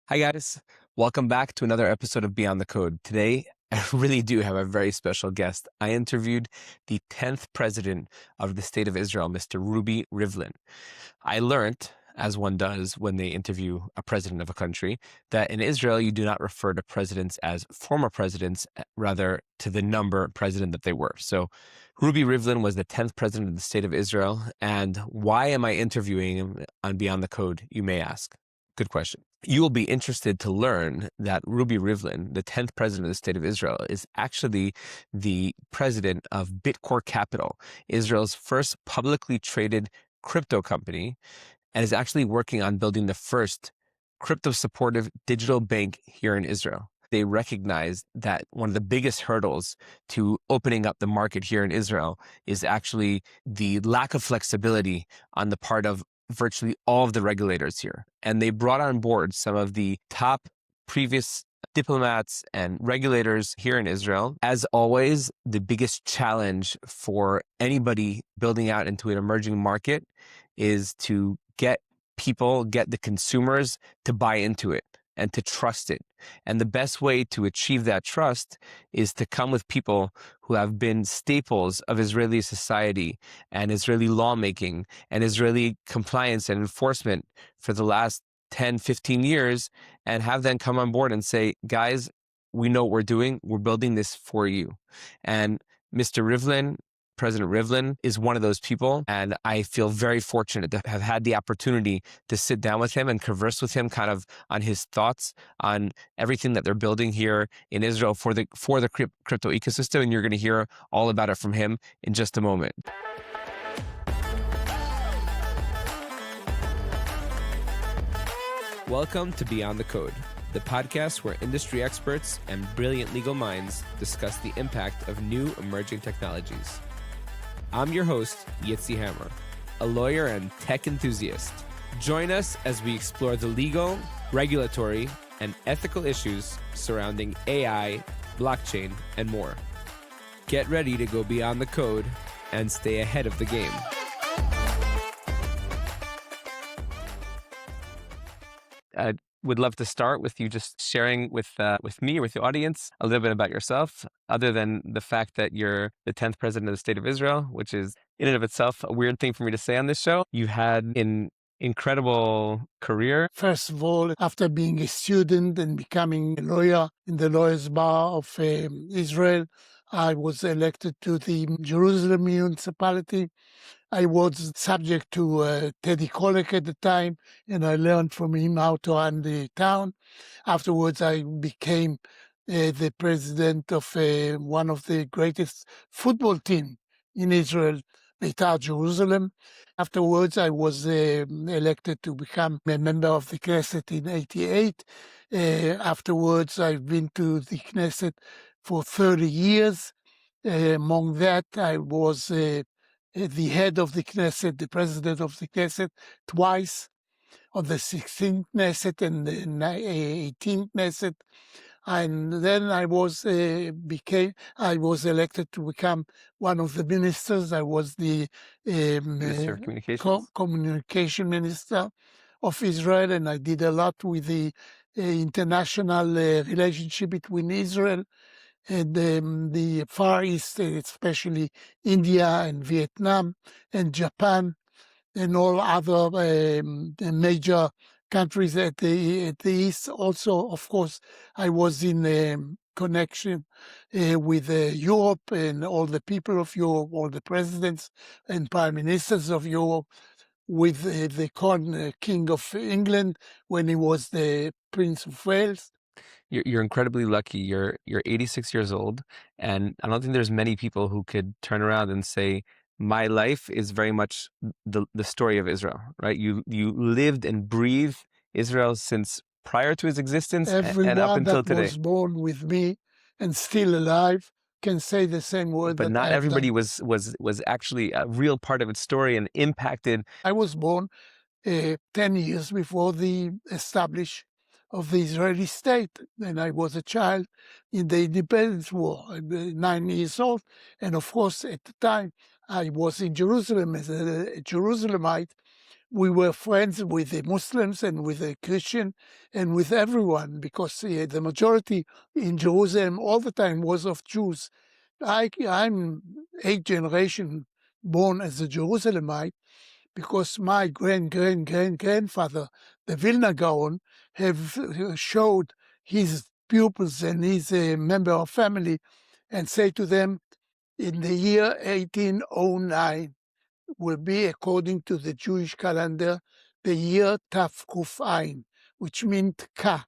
Hi, guys. Welcome back to another episode of Beyond the Code. Today, I really do have a very special guest. I interviewed the 10th president of the state of Israel, Mr. Reuven Rivlin. I learned, as one does when they interview a president of a country, that in Israel, you do not refer to presidents as former presidents, rather to the number president that they were. So Reuven Rivlin was the 10th president of the state of Israel. And why am I interviewing him on Beyond the Code, you may ask? Good question. You will be interested to learn that Reuven Rivlin, the 10th president of the state of Israel, is actually the president of Bitcore Capital, Israel's first publicly traded crypto company, and is actually working on building the first crypto-supportive digital bank here in Israel. They recognize that one of the biggest hurdles to opening up the market here in Israel is actually the lack of flexibility on the part of virtually all of the regulators here. And they brought on board some of the top previous diplomats and regulators here in Israel. As always, the biggest challenge for anybody building out into an emerging market is to get the consumers to buy into it and to trust it. And the best way to achieve that trust is to come with people who have been staples of Israeli society and Israeli lawmaking and Israeli compliance and enforcement for the last 10, 15 years, and have them come on board and say, guys, we know what we're doing. We're building this for you. And Mr. Rivlin, President Rivlin, is one of those people, and I feel very fortunate to have had the opportunity to sit down with him and converse with him kind of on his thoughts on everything that they're building here in Israel for the crypto ecosystem, and you're going to hear all about it from him in just a moment. Welcome to Beyond the Code, the podcast where industry experts and brilliant legal minds discuss the impact of new emerging technologies. I'm your host, Yitzy, a lawyer and tech enthusiast. Join us as we explore the legal, regulatory, and ethical issues surrounding AI, blockchain, and more. Get ready to go beyond the code and stay ahead of the game. I would love to start with you just sharing with me or with the audience a little bit about yourself, other than the fact that you're the 10th president of the state of Israel, which is in and of itself a weird thing for me to say on this show. You've had an incredible career. First of all, after being a student and becoming a lawyer in the lawyers bar of Israel, I was elected to the Jerusalem municipality. I was subject to Teddy Kollek at the time, and I learned from him how to run the town. Afterwards, I became the president of one of the greatest football team in Israel, Beitar Jerusalem. Afterwards, I was elected to become a member of the Knesset in '88. Afterwards, I've been to the Knesset for 30 years. Among that, I was the head of the Knesset, the president of the Knesset, twice, on the 16th Knesset and the 18th Knesset. And then I was elected to become one of the ministers. I was the Minister of Communications. communication minister of Israel, and I did a lot with the international relationship between Israel and the Far East, especially India and Vietnam and Japan and all other major countries at the East. Also, of course, I was in connection with Europe and all the people of Europe, all the presidents and prime ministers of Europe, with the King of England when he was the Prince of Wales. You're incredibly lucky. You're 86 years old, and I don't think there's many people who could turn around and say, my life is very much the story of Israel, right? You lived and breathed Israel since prior to its existence and up until today. Everyone that was born with me and still alive can say the same word. But not everybody was actually a real part of its story and impacted. I was born 10 years before the establishment of the Israeli state, and I was a child in the independence war, 9 years old. And of course, at the time, I was in Jerusalem as a Jerusalemite we were friends with the Muslims and with the Christian and with everyone, because the majority in Jerusalem all the time was of Jews. I'm 8th generation born as a Jerusalemite, because my grandfather, the Vilna Gaon, have showed his pupils and his member of family and say to them, in the year 1809 will be, according to the Jewish calendar, the year Tav Kuf Ayin, which means Tka.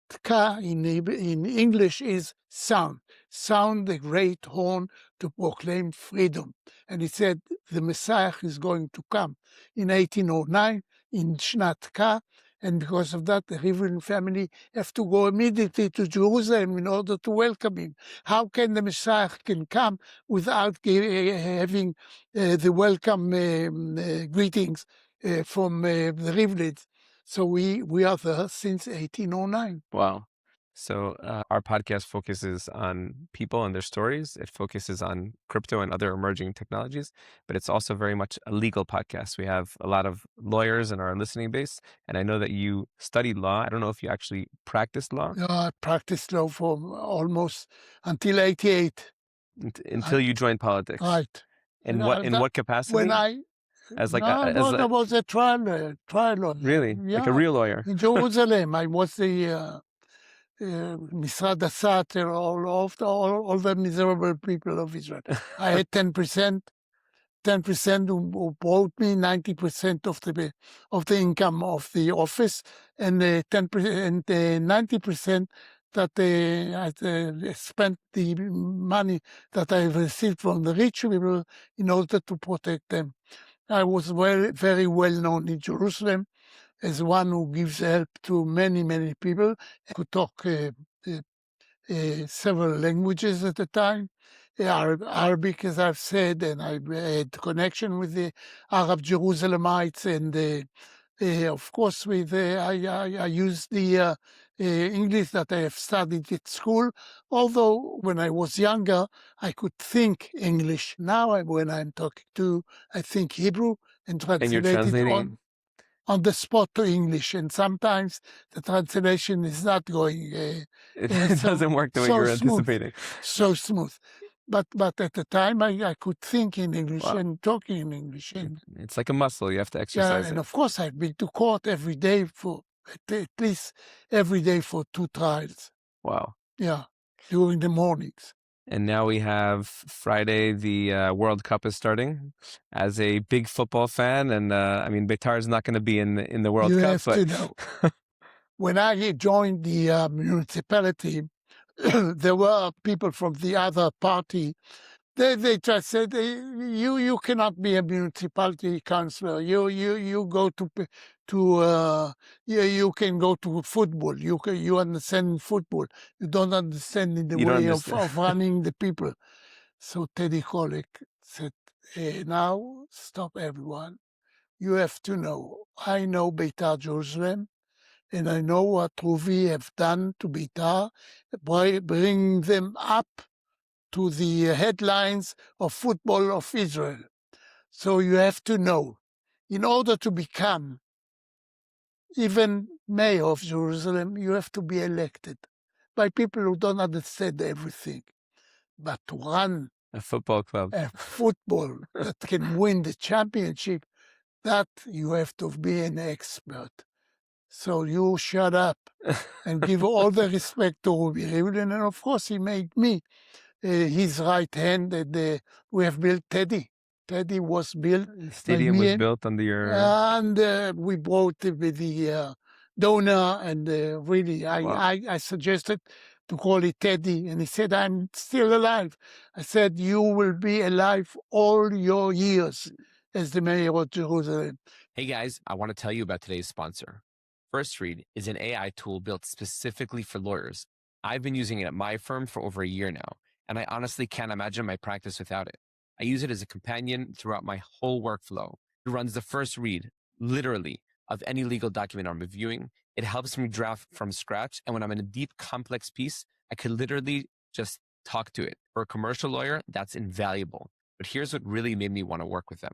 Tka in English is sound. Sound the great horn to proclaim freedom. And he said the Messiah is going to come in 1809 in Shnat Tka. And because of that, the Rivlin family have to go immediately to Jerusalem in order to welcome him. How can the Messiah can come without having the welcome greetings from the Rivlins? So we are there since 1809. Wow. So our podcast focuses on people and their stories. It focuses on crypto and other emerging technologies, but it's also very much a legal podcast. We have a lot of lawyers in our listening base, and I know that you studied law. I don't know if you actually practiced law. I practiced law for almost until 88. Until you joined politics. Right. In what capacity? When I was a trial lawyer. Really? Yeah. Like a real lawyer? In Jerusalem, I was the Misrad Asat, all the miserable people of Israel. I had 10%. 10% who brought me 90% of the income of the office, and 10% and 90% that I spent the money that I received from the rich people in order to protect them. I was very well known in Jerusalem as one who gives help to many people. I could talk several languages at the time. Arabic, as I've said, and I had connection with the Arab Jerusalemites, and of course, I used the English that I have studied at school. Although when I was younger, I could think English. Now, when I'm talking I think Hebrew and translate it on the spot to English, and sometimes the translation is not going. It doesn't work the way you're anticipating. So smooth. But at the time, I could think in English and talk in English. And it's like a muscle. You have to exercise it. And of course, I've been to court every day at least every day for 2 trials. Wow. Yeah, during the mornings. And now we have Friday, the World Cup is starting. As a big football fan, and I mean, Beitar is not going to be in the World Cup. You have to know. When I joined the municipality, there were people from the other party. They just said, you cannot be a municipality councilor. You go you can go to football. You understand football. You don't understand in the way of running the people. So Teddy Kollek said, now stop everyone. You have to know. I know Beitar Jerusalem, and I know what Reuven have done to Beitar, bring them up to the headlines of football of Israel. So you have to know, in order to become even mayor of Jerusalem, you have to be elected by people who don't understand everything. But to run a football club, a football that can win the championship, that you have to be an expert. So you shut up and give all the respect to Reuven Rivlin, and of course he made me his right hand. And we have built Teddy. Teddy was built. The stadium was built under your... And we brought the donor, and really, I suggested to call it Teddy, and he said, I'm still alive. I said, you will be alive all your years as the mayor of Jerusalem. Hey guys, I want to tell you about today's sponsor. First Read is an AI tool built specifically for lawyers. I've been using it at my firm for over a year now, and I honestly can't imagine my practice without it. I use it as a companion throughout my whole workflow. It runs the first read, literally, of any legal document I'm reviewing. It helps me draft from scratch, and when I'm in a deep, complex piece, I could literally just talk to it. For a commercial lawyer, that's invaluable. But here's what really made me want to work with them.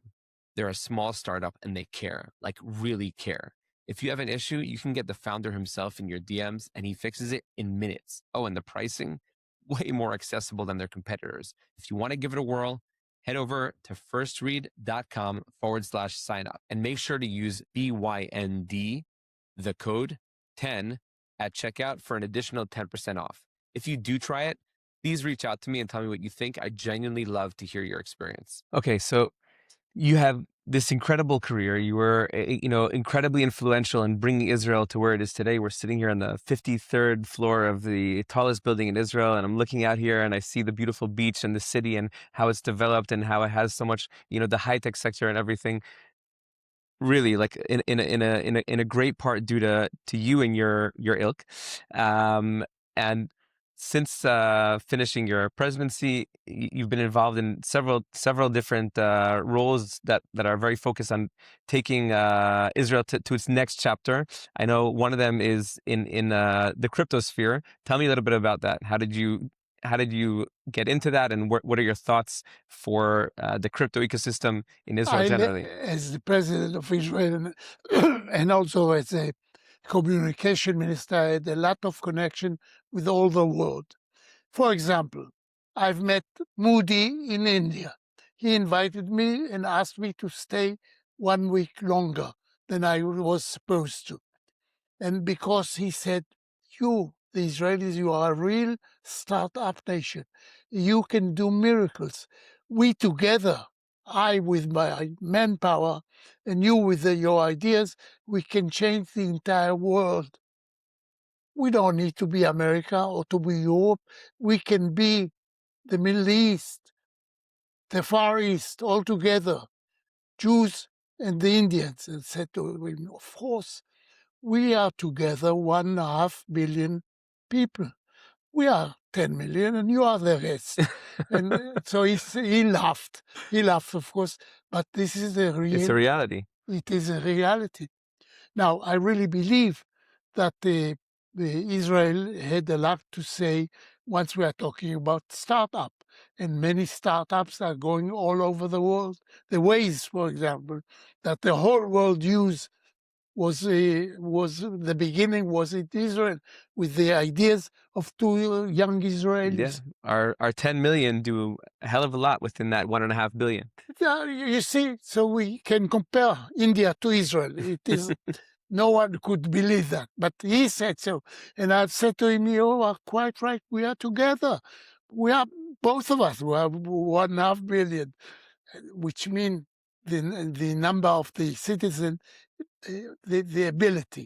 they're a small startup and they care, like really care. If you have an issue, you can get the founder himself in your DMs and he fixes it in minutes. Oh, and the pricing, way more accessible than their competitors. If you want to give it a whirl, head over to firstread.com/sign up and make sure to use BYND, the code 10 at checkout for an additional 10% off. If you do try it, please reach out to me and tell me what you think. I genuinely love to hear your experience. Okay, so you have this incredible career. You were, incredibly influential in bringing Israel to where it is today. We're sitting here on the 53rd floor of the tallest building in Israel, and I'm looking out here and I see the beautiful beach and the city and how it's developed and how it has so much, the high-tech sector and everything. Really, like in a great part due to you and your ilk, and since finishing your presidency, you've been involved in several different roles that are very focused on taking Israel to its next chapter. I know one of them is in the crypto sphere. Tell me a little bit about that. How did you get into that, and what are your thoughts for the crypto ecosystem in Israel generally? As the president of Israel and also as a communication minister, I had a lot of connection with all the world. For example, I've met Moody in India. He invited me and asked me to stay 1 week longer than I was supposed to. And because he said, you, the Israelis, you are a real start-up nation. You can do miracles. We together, I with my manpower and you with your ideas, we can change the entire world. We don't need to be America or to be Europe. We can be the Middle East, the Far East, all together, Jews and the Indians. And said to him, of course, we are together 1.5 billion people. We are 10 million and you are the rest. And so he laughed. He laughed, of course, but this is It's a reality. It is a reality. Now, I really believe that the Israel had a lot to say once we are talking about startup. And many startups are going all over the world. The Waze, for example, that the whole world used was the beginning was in Israel with the ideas of two young Yeah, Israelis. our 10 million do a hell of a lot within that 1.5 billion. Yeah, you see, so we can compare India to Israel. It is no one could believe that, but he said so, and I said to him, "You are quite right. We are together. We are both of us. We are 1.5 billion, which means the number of the citizen, the ability.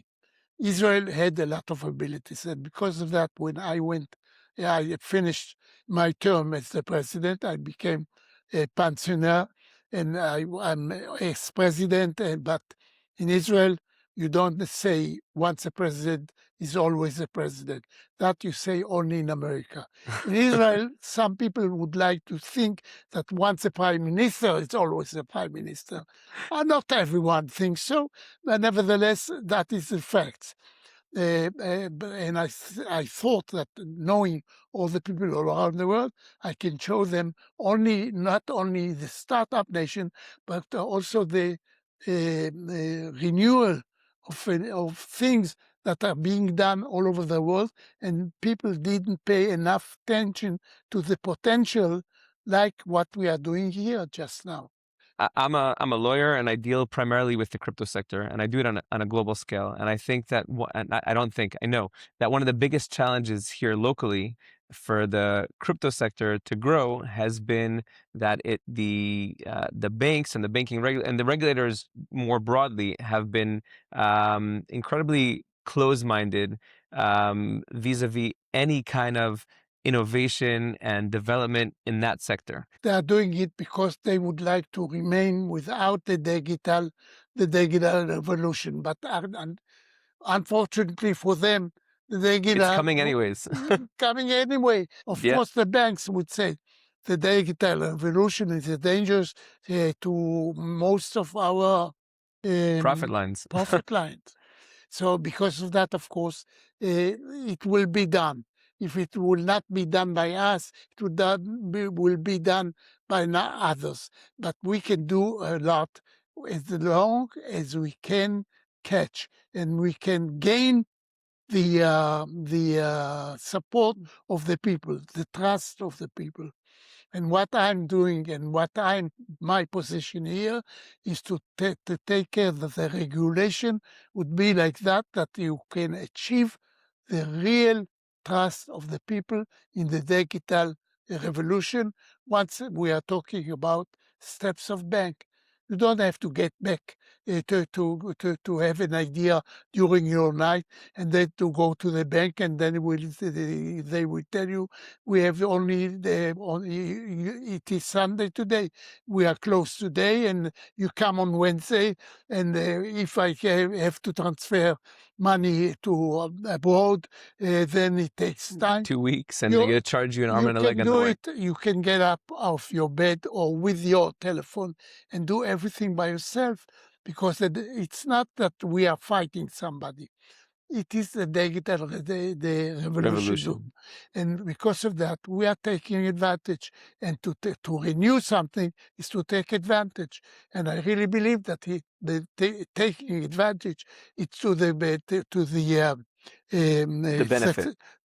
Israel had a lot of abilities, and because of that, when I finished my term as the president. I became a pensioner, and I'm ex-president. But in Israel, you don't say once a president is always a president. That you say only in America. In Israel, some people would like to think that once a prime minister is always a prime minister. Not everyone thinks so, but nevertheless, that is the fact. And I thought that knowing all the people around the world, I can show them not only the startup nation, but also the renewal of things that are being done all over the world, and people didn't pay enough attention to the potential like what we are doing here just now. I'm a lawyer and I deal primarily with the crypto sector, and I do it on a global scale. And I think that I know that one of the biggest challenges here locally for the crypto sector to grow has been that the banks and the and the regulators more broadly have been incredibly close-minded vis-a-vis any kind of innovation and development in that sector. They are doing it because they would like to remain without the digital revolution. But unfortunately for them, the digital It's coming anyways. coming anyway. Of Yeah. course, the banks would say the digital revolution is dangerous to most of our Profit lines. profit lines. So because of that, of course, it will be done. If it will not be done by us, will be done by others. But we can do a lot as long as we can catch and we can gain the support of the people, the trust of the people. And what I'm doing and my position here is to take care that the regulation would be like that you can achieve the real trust of the people in the digital revolution. Once we are talking about steps of bank, you don't have to get back to have an idea during your night and then to go to the bank and then they will tell you we have it is Sunday today. We are closed today, and you come on Wednesday. And if I have to transfer money to abroad, then it takes time. 2 weeks, and they're going to charge you an arm You and a leg can on the do way. it. You can get up off your bed or with your telephone and do everything by yourself because it's not that we are fighting somebody. It is the digital the revolution. And because of that, we are taking advantage. And to renew something is to take advantage. And I really believe that taking advantage is to the benefit.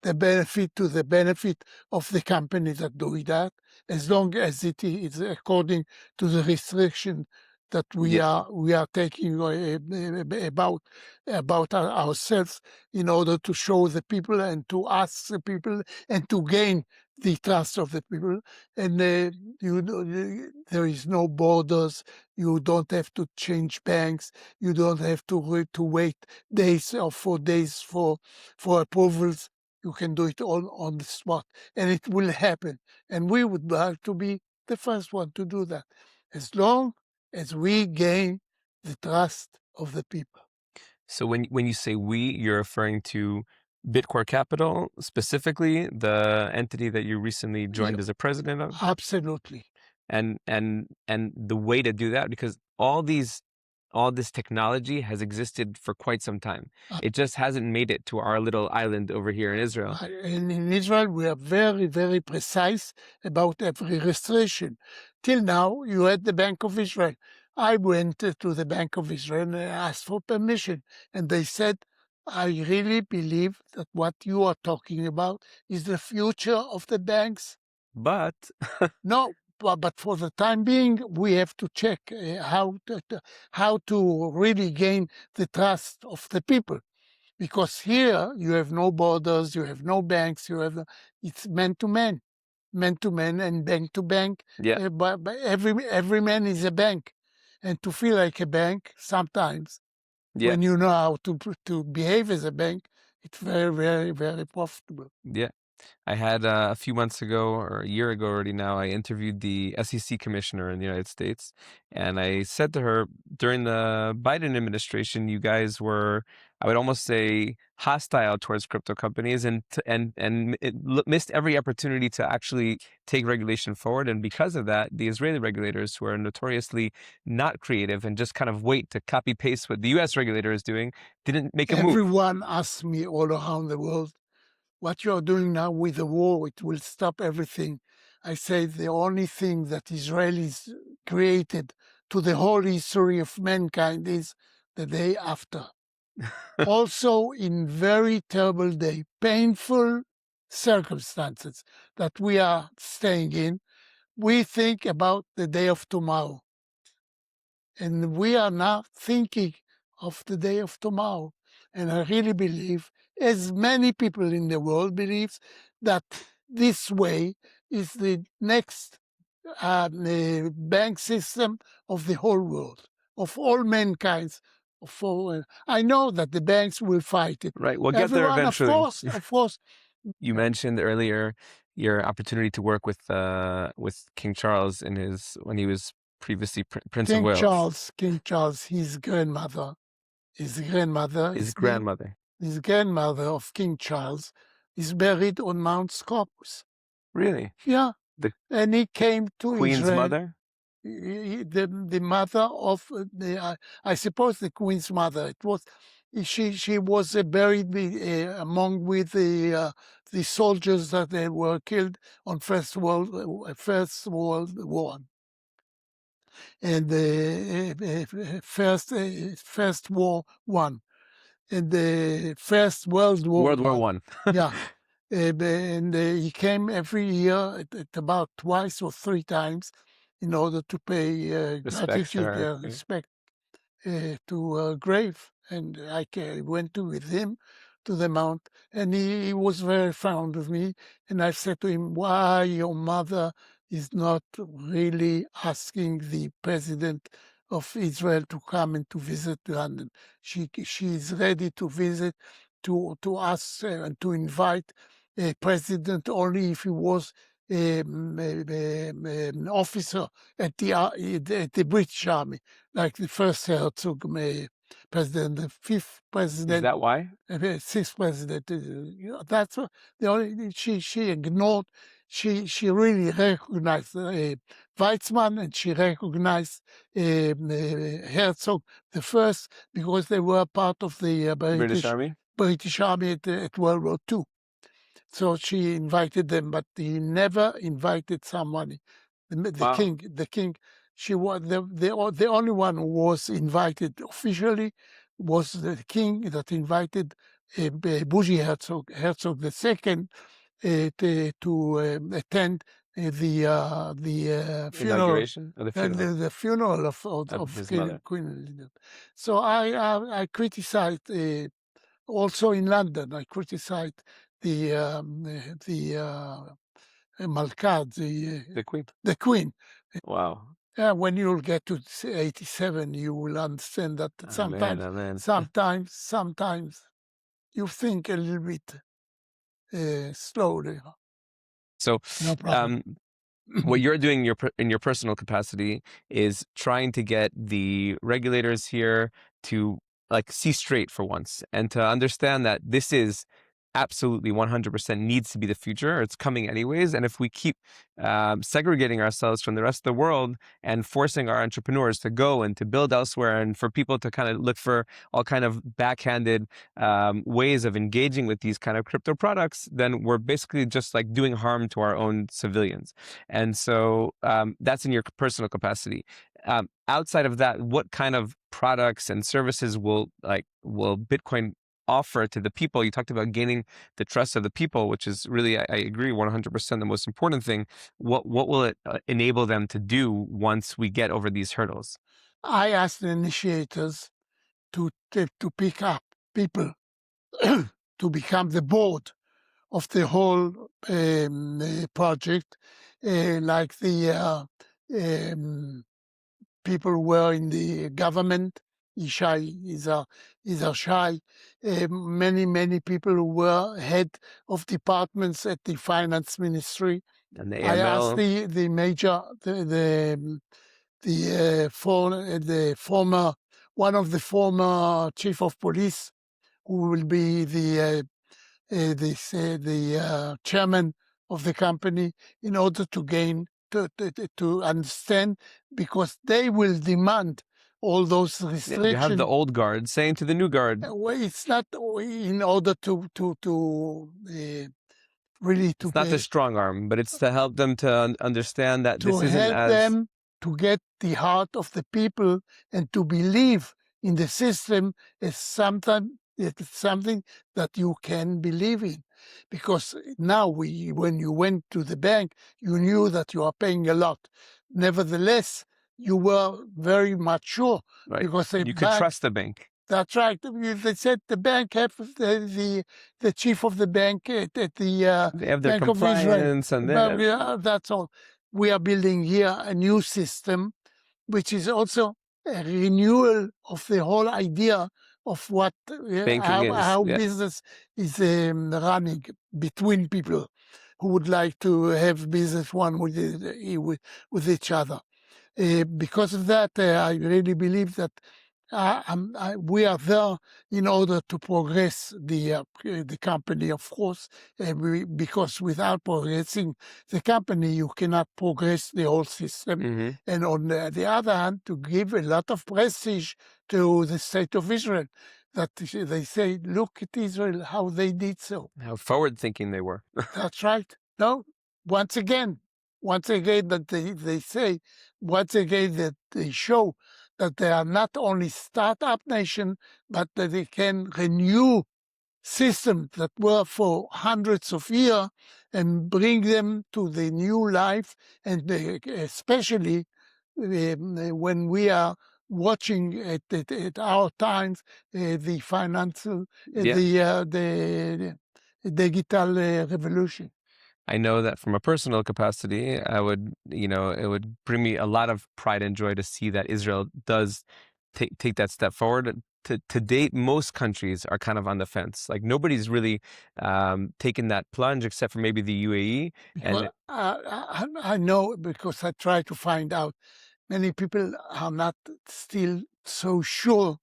the benefit to the benefit of the company that do that, as long as it is according to the restriction that we are taking about ourselves in order to show the people and to ask the people and to gain the trust of the people. And there is no borders. You don't have to change banks. You don't have to wait days or 4 days for approvals. You can do it all on the spot, and it will happen. And we would like to be the first one to do that, as long as we gain the trust of the people. So when you say we, you're referring to Bitcore Capital, specifically the entity that you recently joined as a president of? Absolutely. And the way to do that, because all this technology has existed for quite some time. It just hasn't made it to our little island over here in Israel. And in Israel, we are very, very precise about every restriction. Till now, you had the Bank of Israel. I went to the Bank of Israel and asked for permission. And they said, I really believe that what you are talking about is the future of the banks. But No, but for the time being, we have to check how to really gain the trust of the people. Because here you have no borders, you have no banks, it's man to man and bank to bank. yeah, But every man is a bank, and to feel like a bank sometimes, yeah, when you know how to behave as a bank, it's very, very, very profitable. yeah. I had a few months ago, or a year ago already now, I interviewed the SEC commissioner in the United States, and I said to her, during the Biden administration, you guys were, I would almost say, hostile towards crypto companies, and missed every opportunity to actually take regulation forward. And because of that, the Israeli regulators, who are notoriously not creative and just kind of wait to copy paste what the U.S. regulator is doing, didn't make a move. Everyone asks me all around the world, what you are doing now with the war, it will stop everything. I say the only thing that Israelis created to the whole history of mankind is the day after. Also in very terrible day, painful circumstances that we are staying in, we think about the day of tomorrow. And we are now thinking of the day of tomorrow. And I really believe, as many people in the world believes, that this way is the next bank system of the whole world, of all mankind. I know that the banks will fight it. Right, we'll get there Everyone, eventually. of course. You mentioned earlier your opportunity to work with King Charles when he was previously Prince of Wales. King Charles, his grandmother His is grandmother. his grandmother of King Charles is buried on Mount Scopus. Really? Yeah. And he came to Queen's Israel. mother? The mother of I suppose the Queen's mother. It was she was buried among with the soldiers that they were killed on First World War. and the First War One, and the First World War World War One. I. Yeah. And he came every year at about twice or three times in order to pay Respects to gratitude, her. respect to grave. And went with him to the mount, and he was very fond of me. And I said to him, why your mother is not really asking the president of Israel to come and to visit London? She is ready to visit, to us and to invite a president only if he was an officer at the British Army, like the first Herzog president, the fifth Is president, that why? sixth president. That's the only she ignored. She really recognized Weizmann, and she recognized Herzog the first, because they were part of the British Army? British Army at World War II. So she invited them, but he never invited somebody. The Wow. king. She was the only one who was invited officially was the king that invited Bougie Herzog II, to attend the funeral. Inauguration of the funeral The funeral of of his mother. Queen Elizabeth. So I criticized also in London. I criticized the Malka, The Queen. the Queen. Wow. When you'll get to 87, you will understand that Oh man, oh man. sometimes you think a little bit slowly. So, No problem. what you're doing in your personal capacity is trying to get the regulators here to like see straight for once and to understand that this is absolutely 100% needs to be the future. It's coming anyways. And if we keep segregating ourselves from the rest of the world and forcing our entrepreneurs to go and to build elsewhere, and for people to kind of look for all kind of backhanded ways of engaging with these kind of crypto products, then we're basically just like doing harm to our own civilians. And so that's in your personal capacity. Outside of that, what kind of products and services will Bitcoin offer to the people? You talked about gaining the trust of the people, which is really, I agree, 100% the most important thing. What will it enable them to do once we get over these hurdles? I asked the initiators to pick up people to become the board of the whole project, like the people who were in the government. Ishai Shai, many people who were head of departments at the finance ministry. And the I asked AML, the major, the former, one of the former chief of police, who will be the chairman of the company, in order to gain to understand, because they will demand all those you have restrictions. the old guard saying to the new guard, Well, it's not in order to really to it's not the strong arm, but it's to help them to understand that this isn't help as them to get the heart of the people and to believe in the system as something that you can believe in. Because now, when you went to the bank, you knew that you are paying a lot. Nevertheless, you were very much sure, right. because You could trust the bank. That's right. They said the bank have the chief of the bank at the They have their Bank of Israel. compliance and But then that's all. We are building here a new system, which is also a renewal of the whole idea of what banking is. how Yeah. business is running between people who would like to have business one with each other. Because of that, I really believe that we are there in order to progress the company, of course, because without progressing the company, you cannot progress the whole system. Mm-hmm. And on the other hand, to give a lot of prestige to the state of Israel, that they say, look at Israel, how they did so. How forward thinking they were. That's right. No, once again, once again that they say, once again that they show that they are not only startup nation, but that they can renew systems that were for hundreds of years and bring them to the new life, and especially when we are watching at our times the financial, Yeah. the digital revolution. I know that from a personal capacity, I would, it would bring me a lot of pride and joy to see that Israel does take that step forward. To date, most countries are kind of on the fence. Like nobody's really taken that plunge except for maybe the UAE. Because And I know, because I try to find out. Many people are not still so sure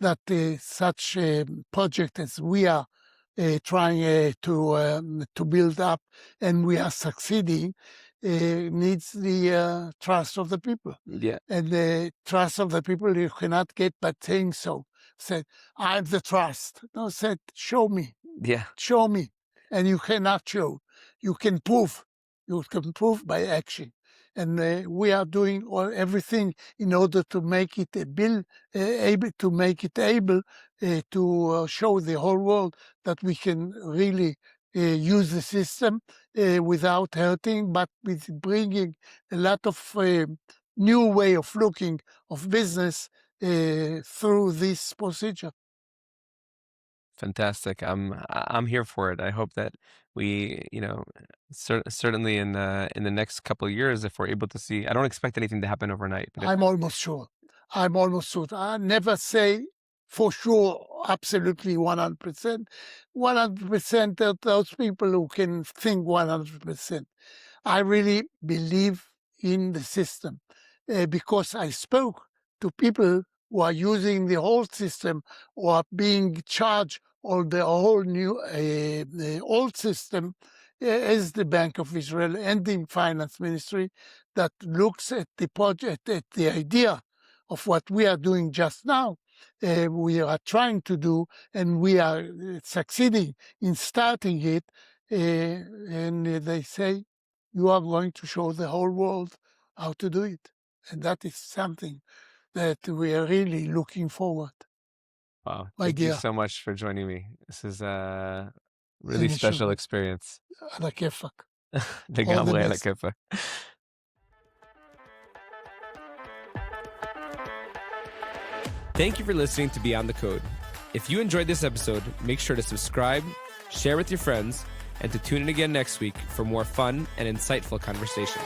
that such a project as we are trying to build up, and we are succeeding, needs the trust of the people. yeah, And the trust of the people you cannot get by saying so. Said, I'm the trust. No, said, show me. yeah, Show me. And you cannot show. You can prove. You can prove by action. And we are doing everything in order to make it able to make it able to show the whole world that we can really use the system without hurting, but with bringing a lot of new way of looking of business through this procedure. fantastic. I'm here for it. I hope that we, certainly in the next couple of years, if we're able to see, I don't expect anything to happen overnight, but if I'm almost sure. I'm almost sure. I never say for sure, absolutely 100%. 100% of those people who can think 100%. I really believe in the system because I spoke to people who are using the whole system or are being charged or the whole new the old system as the Bank of Israel and the Finance Ministry that looks at the project, at the idea of what we are doing just now. We are trying to do, and we are succeeding in starting it. And they say, you are going to show the whole world how to do it. And that is something that we are really looking forward. wow, My thank you dear, so much for joining me. This is a really initial, special experience. على كيفك. All the לגמרי על best. הכיפאק. Thank you for listening to Beyond the Code. If you enjoyed this episode, make sure to subscribe, share with your friends, and to tune in again next week for more fun and insightful conversation.